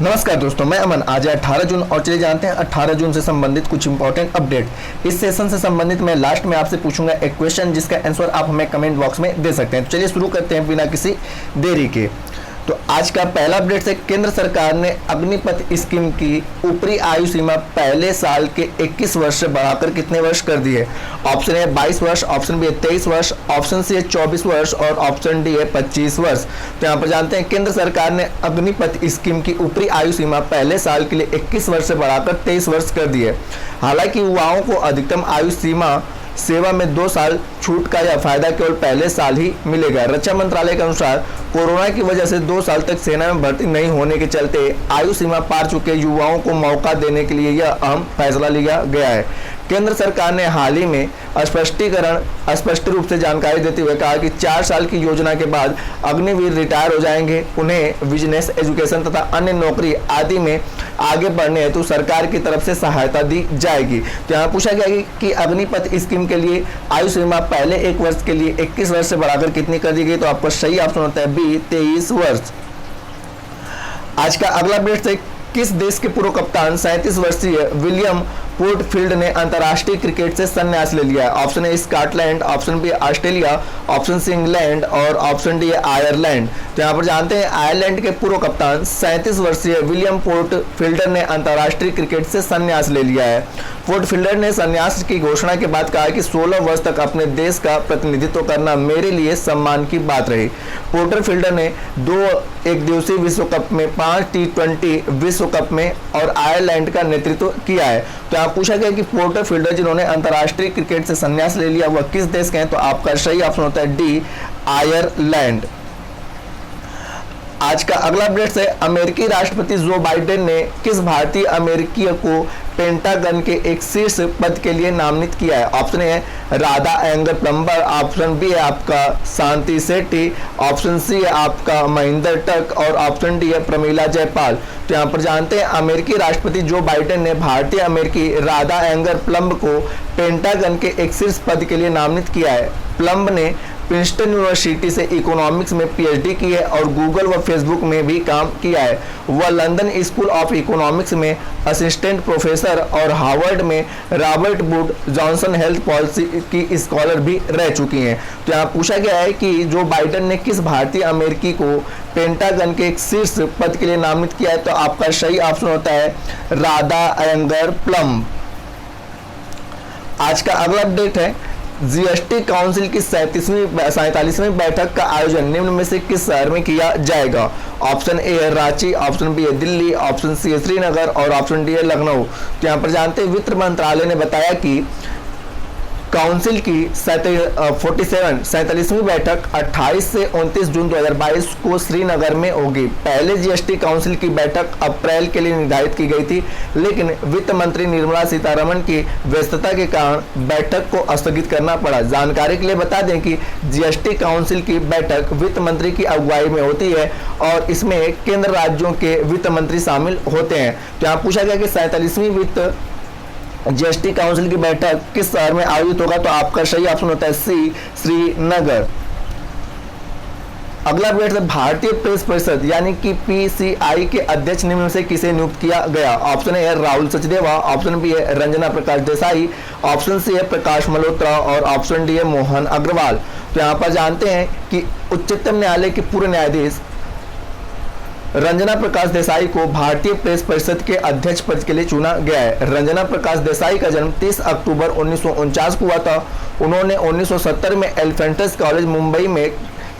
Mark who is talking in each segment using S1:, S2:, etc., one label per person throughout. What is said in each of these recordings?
S1: नमस्कार दोस्तों, मैं अमन। आज है 18 जून और चलिए जानते हैं 18 जून से संबंधित कुछ इंपॉर्टेंट अपडेट। इस सेशन से संबंधित मैं लास्ट में आपसे पूछूंगा एक क्वेश्चन जिसका आंसर आप हमें कमेंट बॉक्स में दे सकते हैं। तो चलिए शुरू करते हैं बिना किसी देरी के। तो आज का पहला अपडेट है, केंद्र सरकार ने अग्निपथ स्कीम की ऊपरी आयु सीमा पहले साल के 21 वर्ष से बढ़ाकर कितने वर्ष कर दी है? ऑप्शन ए 22 वर्ष, ऑप्शन बी 23 वर्ष, ऑप्शन सी है 24 वर्ष और ऑप्शन डी है 25 वर्ष। तो यहाँ पर जानते हैं केंद्र सरकार ने अग्निपथ स्कीम की ऊपरी आयु सीमा पहले साल के लिए 21 वर्ष से बढ़ाकर 23 वर्ष कर दी है। हालांकि युवाओं को अधिकतम आयु सीमा सेवा में 2 साल छूट का यह फायदा केवल पहले साल ही मिलेगा। रक्षा मंत्रालय के अनुसार कोरोना की वजह से 2 साल तक सेना में भर्ती नहीं होने के चलते आयु सीमा पार चुके युवाओं को मौका देने के लिए यह अहम फैसला लिया गया है। केंद्र सरकार ने हाल ही में स्पष्ट रूप से जानकारी देते हुए कहा कि 4 साल की योजना के बाद अग्निवीर रिटायर हो जाएंगे। उन्हें बिजनेस, एजुकेशन तथा अन्य नौकरी आदि में आगे बढ़ने हेतु सरकार की तरफ से सहायता दी जाएगी। तो यहाँ पूछा गया कि अग्निपथ स्कीम के लिए आयु सीमा पहले 1 वर्ष के लिए 21 वर्ष से बढ़ाकर कितनी कर दी गई? तो आपका सही ऑप्शन होता है बी 23 वर्ष। आज का अगला अपडेट है, किस देश के पूर्व कप्तान 37 वर्षीय विलियम पोर्टफील्ड ने अंतर्राष्ट्रीय क्रिकेट से संन्यास ले लिया है? Option A Scotland, option B Australia, option C England और ऑप्शन डी आयरलैंड। तो यहाँ पर जानते हैं आयरलैंड के पूर्व कप्तान 37 वर्षीय विलियम पोर्टफील्डर ने अंतर्राष्ट्रीय क्रिकेट से संन्यास ले लिया है। पोर्टफील्डर ने संन्यास की घोषणा के बाद कहा कि 16 वर्ष तक अपने देश का प्रतिनिधित्व करना मेरे लिए सम्मान की बात रही। पोर्टफील्डर ने 2 एकदिवसीय विश्व कप में, 5 T20 विश्व कप में और आयरलैंड का नेतृत्व किया है। तो यहाँ पूछा गया कि पोर्टफील्डर जिन्होंने अंतर्राष्ट्रीय क्रिकेट से संन्यास ले लिया वह किस देश के हैं? तो आपका सही ऑप्शन होता है डी आयरलैंड। आज का अगला अपडेट है, अमेरिकी राष्ट्रपति जो बाइडेन ने किस भारतीय अमेरिकीय को पेंटागन के एक शीर्ष पद के लिए नामित किया है? ऑप्शन ए है Radha anger plumber, option B है आपका शांति शेट्टी, ऑप्शन सी है आपका महेंद्र टक और ऑप्शन डी है प्रमीला जयपाल। तो यहाँ पर जानते हैं अमेरिकी राष्ट्रपति जो बाइडेन ने भारतीय अमेरिकी राधा एंगर प्लम्ब को पेंटागन के एक शीर्ष पद के लिए नामित किया है। प्लम्ब ने प्रिंसटन यूनिवर्सिटी से इकोनॉमिक्स में पीएचडी की है और गूगल व फेसबुक में भी काम किया है। वह लंदन स्कूल ऑफ इकोनॉमिक्स में असिस्टेंट प्रोफेसर और हार्वर्ड में Robert would Johnson health policy की स्कॉलर भी रह चुकी हैं। तो यहाँ पूछा गया है कि जो बाइडेन ने किस भारतीय अमेरिकी को पेंटागन के एक शीर्ष पद के लिए नामित किया है? तो आपका सही ऑप्शन होता है राधा एंगर प्लम्ब। आज का अगला अपडेट है, जीएसटी काउंसिल की 47वीं बैठक का आयोजन निम्न में से किस शहर में किया जाएगा? ऑप्शन ए है रांची, ऑप्शन बी है दिल्ली, ऑप्शन सी है श्रीनगर और ऑप्शन डी है लखनऊ। तो यहाँ पर जानते हैं वित्त मंत्रालय ने बताया कि काउंसिल की 47वीं बैठक 28 से 29 जून 2022 को श्रीनगर में होगी। पहले जीएसटी काउंसिल की बैठक अप्रैल के लिए निर्धारित की गई थी, लेकिन वित्त मंत्री निर्मला सीतारमण की व्यस्तता के कारण बैठक को स्थगित करना पड़ा। जानकारी के लिए बता दें कि जीएसटी काउंसिल की बैठक वित्त मंत्री की अगुवाई में होती है और इसमें केंद्र राज्यों के वित्त मंत्री शामिल होते हैं। तो यहाँ पूछा गया कि 47वीं वित्त जीएसटी काउंसिल की बैठक किस शहर में आयोजित होगा? तो आपका सही ऑप्शन होता है सी श्रीनगर। अगला अपडेट है, भारतीय प्रेस परिषद यानी कि पीसीआई के अध्यक्ष निम्न में से किसे नियुक्त किया गया? ऑप्शन ए है राहुल सचदेवा, ऑप्शन बी है रंजना प्रकाश देसाई, ऑप्शन सी है प्रकाश मल्होत्रा और ऑप्शन डी है मोहन अग्रवाल। तो यहाँ पर जानते हैं कि उच्चतम न्यायालय के पूर्व न्यायाधीश रंजना प्रकाश देसाई को भारतीय प्रेस परिषद के अध्यक्ष पद के लिए चुना गया है। रंजना प्रकाश देसाई का जन्म 30 अक्टूबर 1949 को हुआ था। उन्होंने 1970 में एलिफेंटस कॉलेज मुंबई में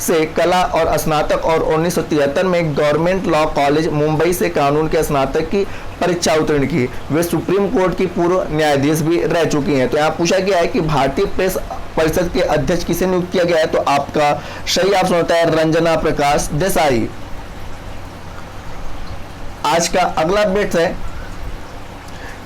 S1: से कला और स्नातक और 1973 में गवर्नमेंट लॉ कॉलेज मुंबई से कानून के स्नातक की परीक्षा उत्तीर्ण की। वे सुप्रीम कोर्ट की पूर्व न्यायाधीश भी रह चुकी हैं। तो यहाँ पूछा गया है कि भारतीय प्रेस परिषद के अध्यक्ष किसे नियुक्त किया गया है? तो आपका सही ऑप्शन होता है रंजना प्रकाश देसाई। आज का अगला अपडेट है,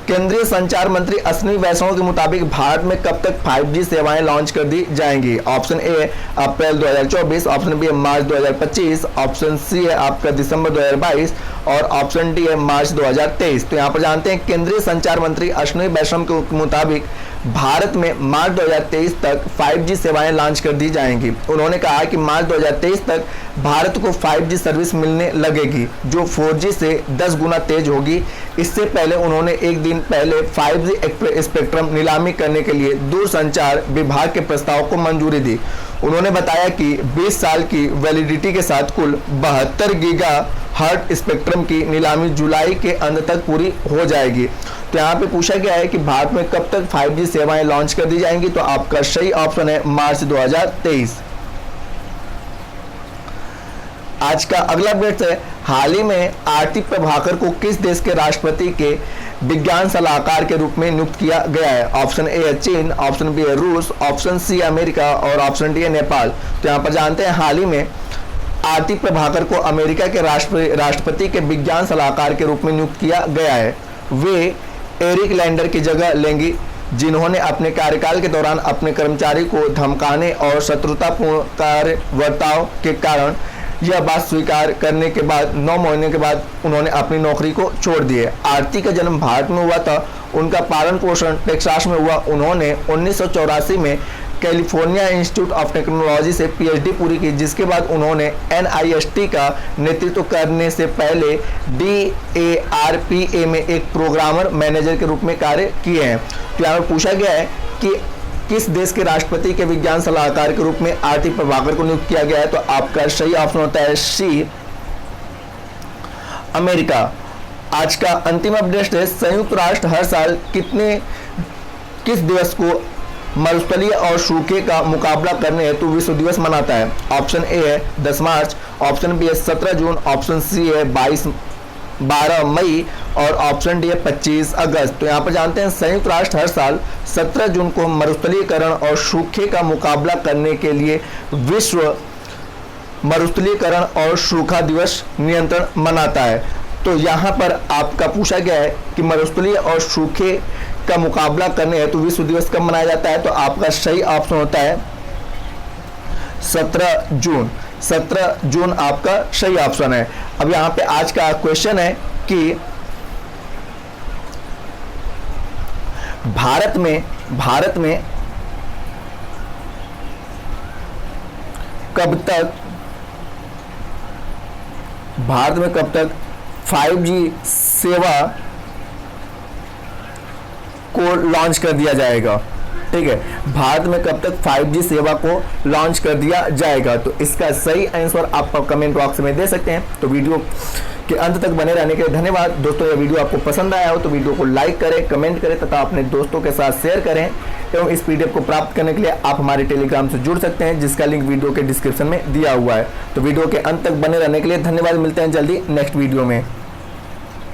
S1: केंद्रीय संचार मंत्री अश्विनी वैष्णव के मुताबिक भारत में कब तक 5G सेवाएं लॉन्च कर दी जाएंगी? Option A April 2024, option B है मार्च 2025, ऑप्शन सी है आपका दिसंबर 2022 और ऑप्शन डी है मार्च 2023। तो यहाँ पर जानते हैं केंद्रीय संचार मंत्री अश्विनी वैष्णव के मुताबिक भारत में मार्च 2023 तक 5G सेवाएं लॉन्च कर दी जाएंगी। उन्होंने कहा कि मार्च 2023 तक भारत को 5G सर्विस मिलने लगेगी जो 4G से 10 गुना तेज होगी। इससे पहले उन्होंने एक दिन पहले 5G स्पेक्ट्रम नीलामी करने के लिए दूरसंचार विभाग के प्रस्ताव को मंजूरी दी। उन्होंने बताया कि 20 साल की वैलिडिटी के साथ कुल 72 गीगाहर्ट्ज स्पेक्ट्रम की नीलामी जुलाई के अंत तक पूरी हो जाएगी। तो यहाँ पे पूछा गया है कि भारत में कब तक 5G सेवाएं लॉन्च कर दी जाएंगी, तो आपका सही ऑप्शन है मार्च 2023। आज का अगला अपडेट है, हाल ही में आरती प्रभाकर को किस देश के राष्ट्रपति के विज्ञान सलाहकार के रूप में नियुक्त किया गया है। ऑप्शन ए है चीन, ऑप्शन बी है रूस, ऑप्शन सी अमेरिका और ऑप्शन डी है नेपाल। तो यहाँ पर जानते हैं हाल ही में आरती प्रभाकर को अमेरिका के राष्ट्रपति के विज्ञान सलाहकार के रूप में नियुक्त किया गया है। वे एरिक लैंडर की जगह लेंगी जिन्होंने अपने कार्यकाल के दौरान अपने कर्मचारी को धमकाने और शत्रुतापूर्ण कार्य बर्ताव के कारण यह बात स्वीकार करने के बाद 9 महीने के बाद उन्होंने अपनी नौकरी को छोड़ दी है। आरती का जन्म भारत में हुआ था, उनका पालन पोषण टेक्सास में हुआ। उन्होंने 1984 में कैलिफोर्निया इंस्टीट्यूट ऑफ टेक्नोलॉजी से पीएचडी पूरी की, जिसके बाद उन्होंने एनआईएसटी का नेतृत्व करने से पहले डीएआरपीए में एक प्रोग्रामर मैनेजर के रूप में कार्य किए हैं। तो यहाँ पर पूछा गया है कि किस देश के राष्ट्रपति के विज्ञान सलाहकार के रूप में आरती प्रभाकर को नियुक्त किया गया है, तो आपका सही ऑप्शन होता है सी अमेरिका। आज का अंतिम अपडेट है, संयुक्त राष्ट्र हर साल किस दिवस को मरुस्थलीय और सूखे का मुकाबला करने हेतु विश्व दिवस मनाता है। ऑप्शन ए है 10 मार्च, ऑप्शन बी है 17 जून, ऑप्शन सी है 12 मई और ऑप्शन डी है 25 अगस्त। तो यहाँ पर जानते हैं संयुक्त राष्ट्र हर साल 17 जून को मरुस्थलीकरण और सूखे का मुकाबला करने के लिए विश्व मरुस्थलीकरण और सूखा दिवस नियंत्रण मनाता है। तो यहाँ पर आपका पूछा गया है कि मरुस्थलीय और सूखे का मुकाबला करने हेतु विश्व दिवस कब मनाया जाता है, तो आपका सही ऑप्शन होता है 17 जून। 17 जून आपका सही ऑप्शन है। अब यहाँ पे आज का क्वेश्चन है कि भारत में कब तक 5G सेवा को लॉन्च कर दिया जाएगा। ठीक है, भारत में कब तक 5G सेवा को लॉन्च कर दिया जाएगा, तो इसका सही आंसर आप कमेंट बॉक्स में दे सकते हैं। तो वीडियो के अंत तक बने रहने के लिए धन्यवाद। दोस्तों, यह वीडियो आपको पसंद आया हो तो वीडियो को लाइक करें, कमेंट करें तथा अपने दोस्तों के साथ शेयर करें। एवं इस पीडीएफ को प्राप्त करने के लिए आप हमारे टेलीग्राम से जुड़ सकते हैं, जिसका लिंक वीडियो के डिस्क्रिप्शन में दिया हुआ है। तो वीडियो के अंत तक बने रहने के लिए धन्यवाद। मिलते हैं जल्दी नेक्स्ट वीडियो में।